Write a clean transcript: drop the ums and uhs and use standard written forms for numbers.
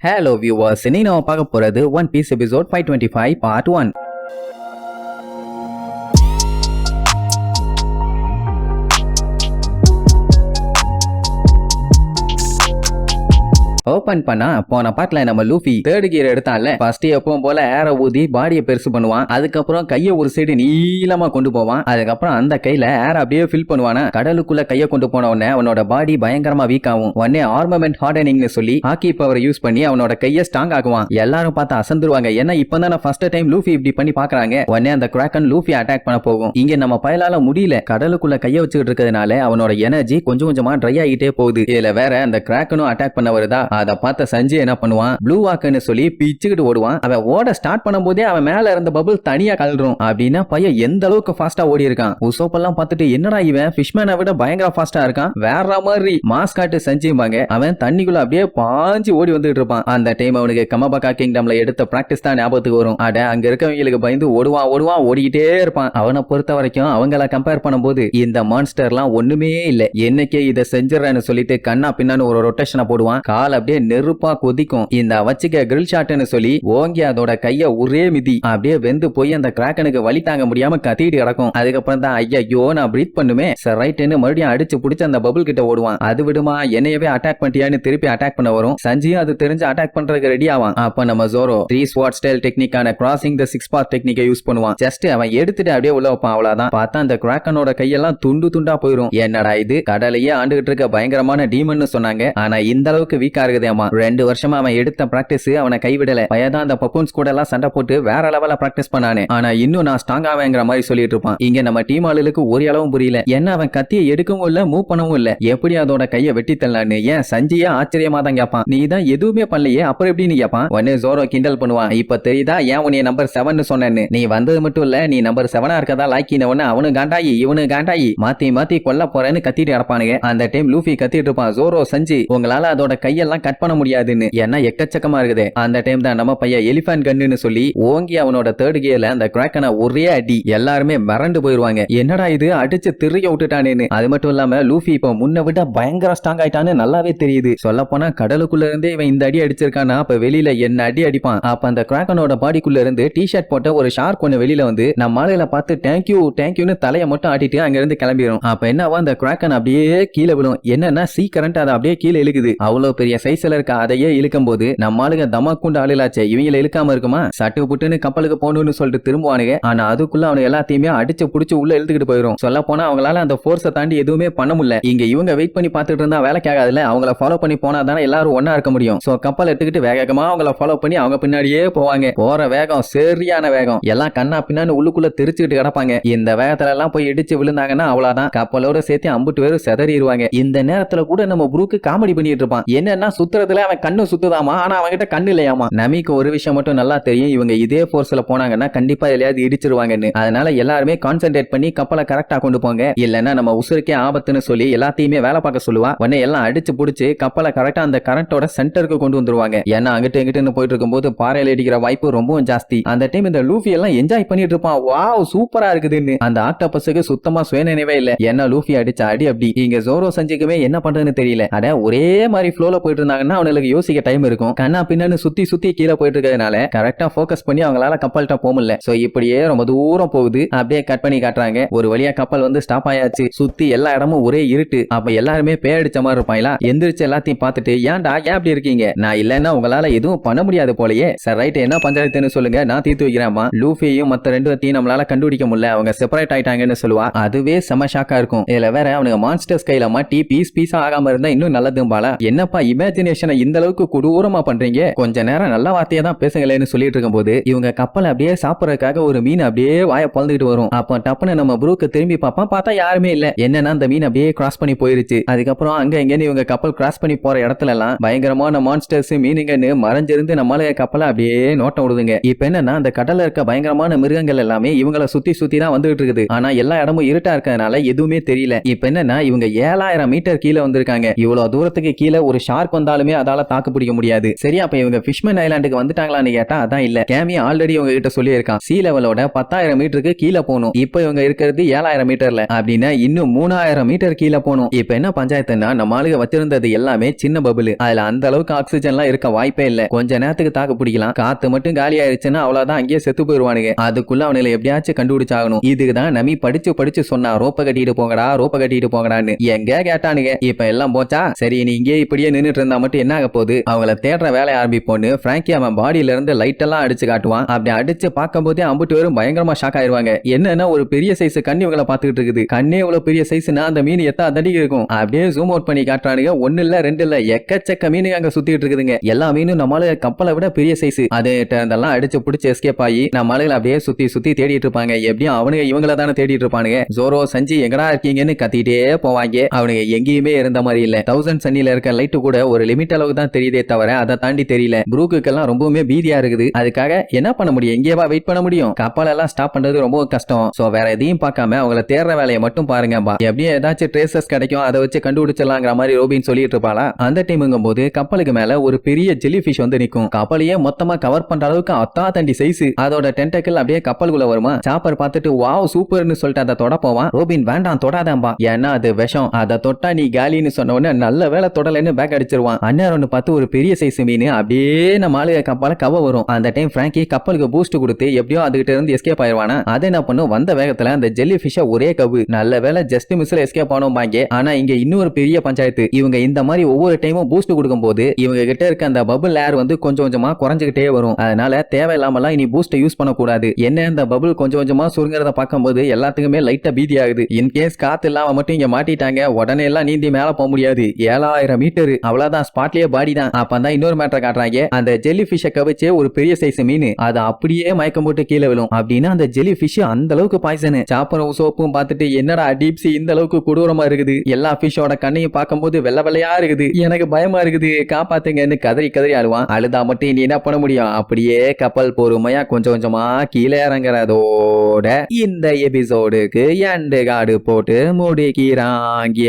Hello viewers, இன்னைக்கு நம்ம பார்க்க போறது One Piece episode 525 part 1. Open பண்ணா போன பாட்டுல நம்ம லூஃபி தேர்ட் கியர் எடுத்தான்ல. ஃபர்ஸ்ட் எப்பவும் போல ஏர ஊதி பாடியை பெருசு பண்ணுவான். அதுக்கப்புறம் கையை ஒரு சைடு நீளமா கொண்டு போவான். அதுக்கப்புறம் அந்த கையில ஏர அப்படியே ஃபில் பண்ணுவானா. கடலுக்குள்ள கையை கொண்டு போன உடனே அவனோட பாடி பயங்கரமா வீக் ஆகும். உடனே ஆர்மமெண்ட் ஹார்டனிங்னு சொல்லி ஹாக்கி பவர் யூஸ் பண்ணி அவனோட கையை ஸ்ட்ராங் ஆகுவான். எல்லாரும் பார்த்து அசந்துருவாங்க. ஏன்னா இப்பதான் ஃபர்ஸ்ட் டைம் லூஃபி இப்படி பண்ணி பாக்குறாங்க. உடனே அந்த கிராக்கன் லூஃபி அட்டாக் பண்ண போகும். இங்க நம்ம பயலால முடியல. கடலுக்குள்ள கையை வச்சுக்கிட்டு இருக்கிறதுனால அவனோட எனர்ஜி கொஞ்சம் கொஞ்சமா ட்ரை ஆகிட்டே போகுது. இதுல வேற அந்த கிராக்கனும் அட்டாக் பண்ண வருதா. அதை பார்த்த சஞ்சய் என்ன பண்ணுவான், ப்ளூ வாக்குன்னு சொல்லி பிச்சுக்கிட்டு ஓடுவான். அவன் ஓட ஸ்டார்ட் பண்ணும் போதே அவன் மேல இருந்த பபிள் தனியா கலரும். அப்படின்னா பையன் எந்த அளவுக்கு ஃபாஸ்டா ஓடி இருக்கான். உசோப் எல்லாம் பார்த்துட்டு என்னடா இவன் ஃபிஷ்மேனை விட பயங்கர ஃபாஸ்டா இருக்கான், வேற மாதிரி மாஸ் காட்டு சஞ்சய்பாங்க. அவன் தண்ணிக்குள்ள அப்படியே பாஞ்சு ஓடி வந்துட்டு இருப்பான். அந்த டைம் அவனுக்கு கமபாக்கா கிங்டம்ல எடுத்த பிராக்டிஸ் தான் ஞாபகத்துக்கு வரும். அட அங்க இருக்கவங்களுக்கு பயந்து ஓடுவான் ஓடிக்கிட்டே இருப்பான். அவனை பொறுத்த வரைக்கும் அவங்கள கம்பேர் பண்ணும்போது இந்த மான்ஸ்டர்லாம் ஒண்ணுமே இல்ல. என்னைக்கே இதை செஞ்சிடறேன்னு சொல்லிட்டு கண்ணா பின்னான்னு ஒரு ரொட்டேஷனை போடுவான். கால் அப்படியே நெருப்பா கொதிக்கும். இந்த வச்சுக்க கிரில் ஷாட்னு சொல்லி ஓங்கி அதோட கைய ஒரே மிதி அப்படியே வெந்து போய் அந்த கிராக்கனுக்கு வலி தாங்க முடியாம கத்திட்டு கிடக்கும். அதுக்கப்புறம் தான் ஐயோ நான் பிரீத் பண்ணுமே சார் ரைட்னு மறுபடியும் அடிச்சு பிடிச்சு அந்த பபுள் கிட்ட ஓடுவான். அது விடுமா என்னையவே அட்டாக் பண்ணிட்டியான்னு திருப்பி அட்டாக் பண்ண வரும். சஞ்சியும் அது தெரிஞ்சு அட்டாக் பண்றதுக்கு ரெடி ஆவான். அப்ப நம்ம ஜோரோ 3 ஸ்வாட் ஸ்டைல் டெக்னிக்கான கிராசிங் தி 6 பாத் டெக்னிக்கை யூஸ் பண்ணுவான். ஜஸ்ட் அவன் எடுத்துட்டு அப்படியே உள்ள வைப்பான். அவ்வளவுதான். பார்த்தா அந்த கிராக்கனோட கையெல்லாம் துண்டு துண்டா போயிரும். என்னடா இது கடலையே ஆண்டுகிட்டு இருக்க பயங்கரமான டீமன் சொன்னாங்க. ஆனா இந்த அளவுக்கு வீக்கா இருக்குதேமா. 2 வருஷமா அவன் எடுத்த பிராக்டிஸ் அவனை கைவிடல. பயதான் அந்த பப்பூன்ஸ் கூட எல்லாம் சண்டை போட்டு வேற லெவல்ல பிராக்டிஸ் பண்ணானே. ஆனா இன்னும் நான் ஸ்ட்ராங் ஆவேங்கிற மாதிரி சொல்லிட்டு இருப்பான். இங்க நம்ம டீம் ஆளுக்கு ஒரு அளவும் புரியல. என்ன அவன் கத்தியை எடுக்கவும் இல்ல மூவ் பண்ணவும் இல்ல. எப்படி அதோட கையை வெட்டி தள்ளலான்னு ஏன் சஞ்சியா ஆச்சரியமா தான் கேட்பான். நீ தான் எதுவுமே பண்ணலையே அப்புறம் எப்படி நீ கேட்பான். உடனே ஜோரோ கிண்டல் பண்ணுவான். இப்ப தெரியுதா ஏன் உன்னை நம்பர் 7 சொன்னேன்னு. நீ வந்தது மட்டும் இல்ல நீ நம்பர் 7 இருக்கதா லாக்கின உடனே அவனு காண்டாயி இவனு காண்டாயி மாத்தி கொல்ல போறேன்னு கத்திட்டு கிடப்பானுங்க. அந்த டைம் லூஃபி கத்திட்டு இருப்பான். ஜோரோ சஞ்சி உங்களால அதோட கையெல்லாம் கட் பண்ண முடியாதுன்னு. ஏன்னா எக்கச்சக்கமா இருக்குது. அந்த டைம் தான் நம்ம பையன் எலிபென்ட் கன்னு சொல்லி ஓங்கி அவனோட தேர்ட் கியர்ல அந்த கிராக்கனை ஒரே அடி. எல்லாருமே மறந்து போயிருவாங்க. என்னடா இது அடிச்சு திரிய விட்டுட்டானேன்னு. அது மட்டும் இல்லாம லூஃபி இப்ப முன்ன விட பயங்கர ஸ்ட்ராங் ஆயிட்டான்னு நல்லாவே தெரியுது. சொல்ல போனா கடலுக்குள்ள இருந்தே இவன் இந்த அடி அடிச்சிருக்கானா அப்ப வெளியில என்ன அடி அடிப்பான். அப்ப அந்த கிராக்கனோட பாடிக்குள்ள இருந்து டி-ஷர்ட் போட்ட ஒரு ஷார்க் ஒண்ணு வெளியில வந்து நம்ம ஆளுகளை பார்த்து தேங்க்யூன்னு தலையை மட்டும் ஆட்டிட்டு அங்க இருந்து கிளம்பிடும். அப்ப என்னவா அந்த கிராக்கன் அப்படியே கீழே விழும். என்னன்னா சீ கரண்ட் அதை அப்படியே கீழே இழுக்குது. அவ்வளவு பெரிய சைஸ்ல இருக்க அதையே இழுக்கும் போது நம்ம ஆளுங்க தமாக்குண்டு ஆளுலாச்சே இவங்கள இழுக்காம இருக்குமா. சட்டு புட்டுன்னு கப்பலுக்கு போகணும்னு சொல்லிட்டு திரும்புவானுங்க. ஆனா அதுக்குள்ள அவனுக்கு எல்லாத்தையுமே அடிச்சு புடிச்சு உள்ள இழுத்துக்கிட்டு போயிடும். சொல்ல போனா அவங்களால அந்த போர்ஸை தாண்டி எதுவுமே பண்ண முடியல. இங்க இவங்க வெயிட் பண்ணி பார்த்துட்டு இருந்தா வேலைக்கு ஆகாதுல. அவங்கள ஃபாலோ பண்ணி போனா தானே எல்லாரும் ஒன்னா இருக்க முடியும். சோ கப்பல் எடுத்துக்கிட்டு வேகமா அவங்கள ஃபாலோ பண்ணி அவங்க பின்னாடியே போவாங்க. போற வேகம் சரியான வேகம். எல்லாம் கண்ணா பின்னான்னு உள்ளுக்குள்ள தெரிச்சுக்கிட்டு கிடப்பாங்க. இந்த வேகத்துல எல்லாம் போய் இடிச்சு விழுந்தாங்கன்னா அவ்வளவுதான். கப்பலோட சேர்த்து 50 பேரும் செதறிடுவாங்க. இந்த நேரத்துல கூட நம்ம புரூக்கு காமெடி பண்ணிட்டு இருப்பான். என்னன்னா சுத்துறதுல அவன் கண்ணு சுத்துதாமா ஆனா அவன்கிட்ட கண்ணு இல்லையாமா. நமிக்கு ஒரு விஷயம் மட்டும் நல்லா தெரியும். இவங்க இதே போர்ஸ்ல போனாங்கன்னா கண்டிப்பா எதையாவது இடிச்சிருவாங்கன்னு. அதனால எல்லாருமே கான்சென்ட்ரேட் பண்ணி கப்பலை கரெக்டா கொண்டு போங்க. இல்லன்னா நம்ம உசுருக்கே ஆபத்துன்னு சொல்லி எல்லாத்தையுமே வேலை பார்க்க சொல்லுவா. உடனே எல்லாம் அடிச்சு புடிச்சு கப்பலை கரெக்டா அந்த கரண்டோட சென்டருக்கு கொண்டு வந்துருவாங்க. ஏன்னா அங்கிட்டு எங்கிட்டு போயிட்டு இருக்கும்போது பாறையில அடிக்கிற வாய்ப்பு ரொம்பவும் ஜாஸ்தி. அந்த டைம் இந்த லூஃபி எல்லாம் என்ஜாய் பண்ணிட்டு இருப்பான். வாவ் சூப்பரா இருக்குதுன்னு. அந்த ஆக்டோபஸுக்கு சுத்தமா சுயநினைவே இல்ல. ஏன்னா லூஃபி அடிச்ச அடி அப்படி. இங்க ஜோரோ சஞ்சிக்குமே என்ன பண்றதுன்னு தெரியல. அட ஒரே மாதிரி ஃப்ளோல போயிட்டு இருந்தாங்கன்னா அவனுக்கு யோசிக்க டைம் இருக்கும். கண்ணா பின்னான்னு சுத்தி கீழே போயிட்டு இருக்கிறதுனால கரெக்டா போக்கஸ் பண்ணி அவங்களால கப்பல்கிட்ட போக முடியல. சோ இப்படியே ரொம்ப தூரம் போகுது. அப்படியே கட் பண்ணி காட்டுறாங்க. ஒரு வழியா கப்பல் வந்து ஸ்டாப் ஆயாச்சு. சுத்தி எல்லா இடமும் ஒரே இருட்டு. அப்ப எல்லாருமே பேயடிச்ச மாதிரி இருப்பாங்களா. எந்திரிச்சு எல்லாத்தையும் பார்த்துட்டு ஏன்டா ஏன் அப்படி இருக்கீங்க. நான் இல்லன்னா உங்களால எதுவும் பண்ண முடியாது போலயே. சார் ரைட் என்ன பஞ்சாயத்துன்னு சொல்லுங்க நான் தீர்த்து வைக்கிறேன்மா. லூஃபியும் மத்த 2 பேத்தையும் நம்மளால கண்டுபிடிக்க முடியல. அவங்க செப்பரேட் ஆயிட்டாங்கன்னு சொல்லுவா. அதுவே செம ஷாக்கா இருக்கும். இதுல வேற அவனுக்கு மான்ஸ்டர்ஸ் கையில மாட்டி பீஸா ஆகாம இருந்தா இன்னும் நல்லதும்பால. என்னப்பா இமேஜினேஷனை இந்த அளவுக்கு கொடூரமா பண்றீங்க. கொஞ்ச நேரம் நல்ல வார்த்தையா தான் பேசுங்களேன்னு சொல்லிட்டு இருக்கும்போது இவங்க கப்பல் அப்படியே சாப்பிடறதுக்காக ஒரு மீன் அப்படியே வாய பழந்துகிட்டு வரும். அப்ப டப்புன்னு நம்ம புரூக்கு திரும்பி பார்ப்பான். பார்த்தா யாருமே இல்ல. என்னன்னா அந்த மீன் அப்படியே கிராஸ் பண்ணி போயிருச்சு. அதுக்கப்புறம் அங்க எங்கன்னு இவங்க கப்பல் கிராஸ் பண்ணி போற இடத்துல எல்லாம் பயங்கரமான மான்ஸ்டர்ஸ் மீனுங்கன்னு மறைஞ்சிருந்து நம்மள கப்பலை அப்படியே நோட்டம் விடுதுங்க. இப்ப என்னன்னா அந்த கடல்ல இருக்க பயங்கரமான மிருகங்கள் எல்லாமே இவங்கள சுத்தி தான் வந்துகிட்டு இருக்குது. ஆனா எல்லா இடமும் இருட்டா இருக்கறதுனால எதுவுமே தெரியல. இப்ப என்னன்னா இவங்க 7000 மீட்டர் கீழே வந்திருக்காங்க. இவ்வளவு தூரத்துக்கு கீழே ஒரு ஷார்க் வந்தாலுமே அதால தாக்கு பிடிக்க முடியாது. சரி, அப்ப இவங்க ஃபிஷ்மேன் ஐலாண்டுக்கு வந்துட்டாங்களான்னு கேட்டா அதான் இல்ல. கேமி ஆல்ரெடி உங்க கிட்ட சொல்லியிருக்கான், சீ லெவலோட 10,000 மீட்டருக்கு கீழே போகணும். இப்ப இவங்க இருக்கிறது 7,000 மீட்டர்ல, அப்படின்னா இன்னும் 3,000 மீட்டர் கீழே போகணும். இப்ப என்ன பஞ்சாயத்துன்னா, நம்ம ஆளுக வச்சிருந்தது எல்லாமே சின்ன பபுள், அதுல அந்த அளவுக்கு ஆக்சிஜன்லாம் இருக்க வாய்ப்பே இல்ல. கொஞ்ச நேரத்துக்கு தாக்கு பிடிக்கலாம், காத்து மட்டும் காலி ஆயிருச்சுன்னா அவ்வளவுதான், அங்கேயே செத்து போயிருவானுங்க. அதுக்குள்ள அவனுங்களை எப்படியாச்சும் கண்டுபிடிச்சாகணும். இதுக்குதான் நம்பி படிச்சு சொன்னா, ரோப்ப கட்டிட்டு போங்கடா, ரோப்ப கட்டிட்டு போங்கடான்னு. எங்க கேட்டானுங்க. இப்ப எல்லாம் போச்சா? சரி, நீ இங்கே இப்படியே நின்னுட்டு இருந்தா மட்டும் என்ன ஆக போகுது? அவங்கள தேடுற வேலையை ஆரம்பிப்போன்னு பிராங்கி அவன் பாடியில இருந்து லைட் எல்லாம் அடிச்சு காட்டுவான். அப்படி அடிச்சு பார்க்கும் போதே அம்புட்டு பேரும் பயங்கரமா ஷாக் ஆயிருவாங்க. என்னன்னா, ஒரு பெரிய சைஸ் கண்ணி இவங்களை பாத்துக்கிட்டு இருக்குது. கண்ணே இவ்வளவு பெரிய சைஸ்னா அந்த மீன் எத்தா தடி இருக்கும். அப்படியே ஜூம் அவுட் பண்ணி காட்டுறானுங்க. ஒன்னு இல்ல, ரெண்டு இல்ல, எக்கச்சக்க மீனுங்க அங்க சுத்திட்டு இருக்குதுங்க. எல்லா மீனும் நம்மளால கப்பலை விட பெரிய சைஸ். அது இதெல்லாம் அடிச்சு பிடிச்சி எஸ்கேப் ஆகி நம்ம ஆளுகளை அப்படியே சுத்தி சுத்தி தேடிட்டு இருப்பாங்க. எப்படியும் அவனுங்க இவங்கள தானே தேடிட்டு இருப்பானுங்க. ஜோரோ சஞ்சி எங்கடா இருக்கீங்கன்னு கத்திட்டே போவாங்க. அவனுங்க எங்கேயுமே இருந்த மாதிரி இல்ல. 1000 சன்னில இருக்க லைட் கூட ஒரு லிமிட் அளவுக்கு தான் தெரியுதே தவிர அதை தாண்டி தெரியல. ப்ரூக்குக்கெல்லாம் ரொம்பவுமே பீதியா இருக்குது. அதுக்காக என்ன பண்ண முடியும்? எங்கேவா வெயிட் பண்ண முடியும்? கப்பல் எல்லாம் ஸ்டாப் பண்றது ரொம்ப கஷ்டம். சோ வேற எதையும் பார்க்காம அவங்கள தேடுற வேலையை மட்டும் பாருங்க. எப்படியும் ஏதாச்சும் ட்ரேசஸ் கிடைக்கும், அதை வச்சு கண்டுபிடிச்சிடலாங்கிற மாதிரி ரோபின் சொல்லிட்டு இருப்பாளா. அந்த டைமுங்கும் போது கப்பலுக்கு மேல ஒரு பெரிய ஜெல்லி ஃபிஷ் வந்து நிக்கும். கப்பலையே மொத்தமா கவர் பண்ற அளவுக்கு அத்தா தண்டி சைஸ். அதோட டென்டக்கிள் அப்படியே கப்பலுக்குள்ள வருமா. சாப்பர் பார்த்துட்டு வாவ் சூப்பர்னு சொல்லிட்டு அதை தொட போவான். ரோபின் வேண்டாம் தொடாதம்பா, ஏன்னா அது விஷம், அதை தொட்டா நீ காலின்னு சொன்ன உடனே நல்ல வேலை தொடலன்னு பேக் அடிச்சிருவான். அந்நேரம் பார்த்து ஒரு பெரிய சைஸ் மீன் அப்படியே நம்ம ஆளுக கப்பல கவ வரும். அந்த டைம் பிராங்கி கப்பலுக்கு பூஸ்ட் கொடுத்து எப்படியோ அதுகிட்ட இருந்து எஸ்கேப் ஆயிடுவானா. அதை என்ன பண்ணும், வந்த வேகத்துல அந்த ஜெல்லி ஃபிஷ ஒரே கவு. நல்ல வேலை ஜஸ்ட் மிஸ்ல எஸ்கேப் ஆனோம் பாங்க. ஆனா இங்க இன்னொரு பெரிய பஞ்சாயத்து. இவங்க இந்த மாதிரி ஒவ்வொரு டைமும் பூஸ்ட் கொடுக்கும் போது இவங்க கிட்ட இருக்க அந்த பபுள் ஏர் வந்து கொஞ்சம் கொஞ்சமா குறைஞ்சுக்கிட்டே வரும். அதனால தேவையில்லாமலாம் இனி பூஸ்ட் யூஸ் பண்ணக்கூடாது. என்ன இந்த பபுள் கொஞ்சம் கொஞ்சமா சுருங்கிறத பார்க்கும்போது எல்லாத்துக்குமே லைட்டா பீதியா ஆகுது. இன்கேஸ் காத்து இல்லாம மட்டும் இங்க மாட்டிட்டாங்க, உடனே எல்லாம் நீந்தி மேல போக முடியாது. 7,000 மீட்டர் அவ்வளவுதான், ஸ்பாட்லயே பாடி தான். அப்பதான் இன்னொரு மேட்டர் காட்டுறாங்க. அந்த ஜெல்லி ஃபிஷ கவிச்சு ஒரு பெரிய சைஸ் மீன் அது அப்படியே மயக்கம் போட்டு கீழே விழும். அப்படின்னா அந்த ஜெல்லி ஃபிஷ் அந்த அளவுக்கு பாய்சன். சாப்பரும் சோப்பும் பார்த்துட்டு என்னடா டீப்ஸி இந்த அளவுக்கு கொடூரமா இருக்குது, எல்லா ஃபிஷோட கண்ணையும் பார்க்கும்போது வெள்ளை வெள்ளையா இருக்குது, எனக்கு பயமா இருக்குது, காப்பாத்துங்கன்னு கதறி கதறி அழுவான். அழுதா மட்டும் நீ என்ன பண்ண முடியும்? அப்படியே கப்பல் பொறுமையா கொஞ்சம் கொஞ்சமா கீழே இறங்குறதோட இந்த எபிசோடுக்கு எண்டு கார்டு போட்டு முடிக்கிறாங்க.